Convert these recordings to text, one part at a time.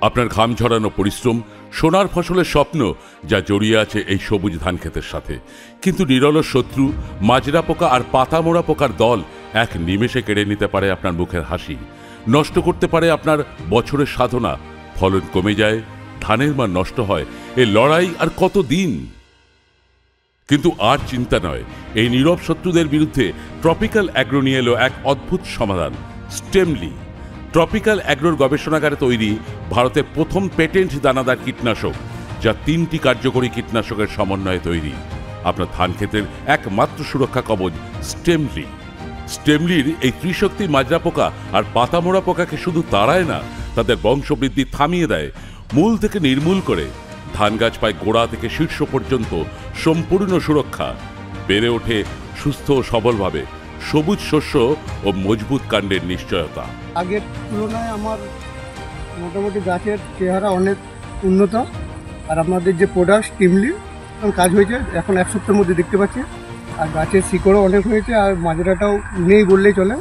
আপনার ঘাম ঝরানো পরিশ্রম, সোনার ফসলের স্বপ্ন যা জড়িয়ে আছে এই সবুজ ধান ক্ষেতের সাথে। কিন্তু নিরলস শত্রু মাজরা পোকা আর পাতা মোড়া পোকার দল এক নিমেষে কেড়ে নিতে পারে আপনার মুখের হাসি, নষ্ট করতে পারে আপনার বছরের সাধনা। ফলন কমে যায়, ধানের মান নষ্ট হয়। এ লড়াই আর কত দিন? কিন্তু আর চিন্তা নয়, এই নীরব শত্রুদের বিরুদ্ধে ট্রপিক্যাল অ্যাগ্রো নিয়ে এলো এক অদ্ভুত সমাধান, স্টেমলি। ট্রপিক্যাল অ্যাগ্রোর গবেষণাগারে তৈরি ভারতের প্রথম পেটেন্ট দানাদার কীটনাশক, যা 3টি কার্যকরী কীটনাশকের সমন্বয়ে তৈরি। আপনার ধান ক্ষেতের একমাত্র সুরক্ষা কবচ স্টেমলি। স্টেমলির এই ত্রিশক্তি মাজরা পোকা আর পাতামোড়া পোকাকে শুধু তাড়ায় না, তাদের বংশবৃদ্ধি থামিয়ে দেয়, মূল থেকে নির্মূল করে। ধান গাছ পায় গোড়া থেকে শীর্ষ পর্যন্ত সম্পূর্ণ সুরক্ষা। বেড়ে ওঠে সুস্থ ও সবলভাবে, সবুজ শস্য ও মজবুত কাণ্ডের নিশ্চয়তা। আগের তুলনায় আমার মোটামুটি গাছের চেহারা অনেক উন্নত। আর আপনাদের যে প্রোডাক্ট স্টিমলি কাজ হয়েছে, এখন 1 সপ্তাহের মধ্যে দেখতে পাচ্ছি। আর গাছের শিকড়ও অনেক হয়েছে, আর মাজরাটাও নেই বললেই চলে।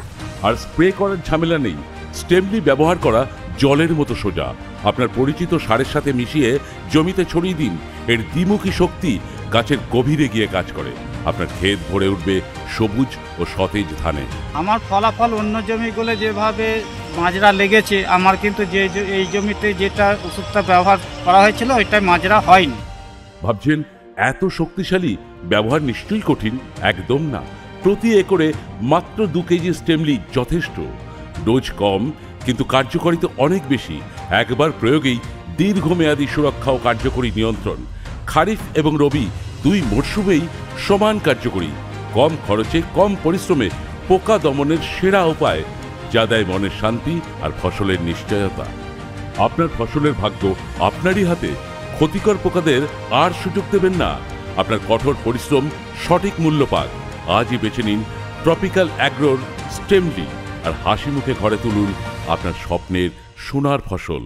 আর স্প্রে করার ঝামেলা নেই। স্টেমলি ব্যবহার করা জলের মতো সোজা। আপনার পরিচিত সারের সাথে মিশিয়ে জমিতে ছড়িয়ে দিন। এর দ্বিমুখী শক্তি গাছের গভীরে গিয়ে কাজ করে। আপনার ক্ষেত ভরে উঠবে সবুজ ও সতেজ ধানে। আমার ফলাফল অন্য জমিগুলো যেভাবে মাজরা লেগেছে, আমার কিন্তু এই জমিতে যেটা ওষুধটা ব্যবহার করা হয়েছিল ওইটাই মাজরা হয়নি। ভাবছেন এত শক্তিশালী, ব্যবহার নিশ্চয়ই কঠিন? একদম না। প্রতি একরে মাত্র 2 কেজি স্টেমলি যথেষ্ট। ডোজ কম, কিন্তু কার্যকারিতা অনেক বেশি। একবার প্রয়োগেই দীর্ঘমেয়াদী সুরক্ষা ও কার্যকরী নিয়ন্ত্রণ। খারিফ এবং রবি 2 মরশুমেই সমান কার্যকরী। কম খরচে, কম পরিশ্রমে পোকা দমনের সেরা উপায়, যা দেয় মনের শান্তি আর ফসলের নিশ্চয়তা। আপনার ফসলের ভাগ্য আপনারই হাতে। ক্ষতিকর পোকাদের আর সুযোগ দেবেন না। আপনার কঠোর পরিশ্রম সঠিক মূল্য পাক। আজই বেছে নিন ট্রপিক্যাল অ্যাগ্রোর স্টেমলি আর হাসি মুখে ঘরে তুলুন আপনার স্বপ্নের সোনার ফসল।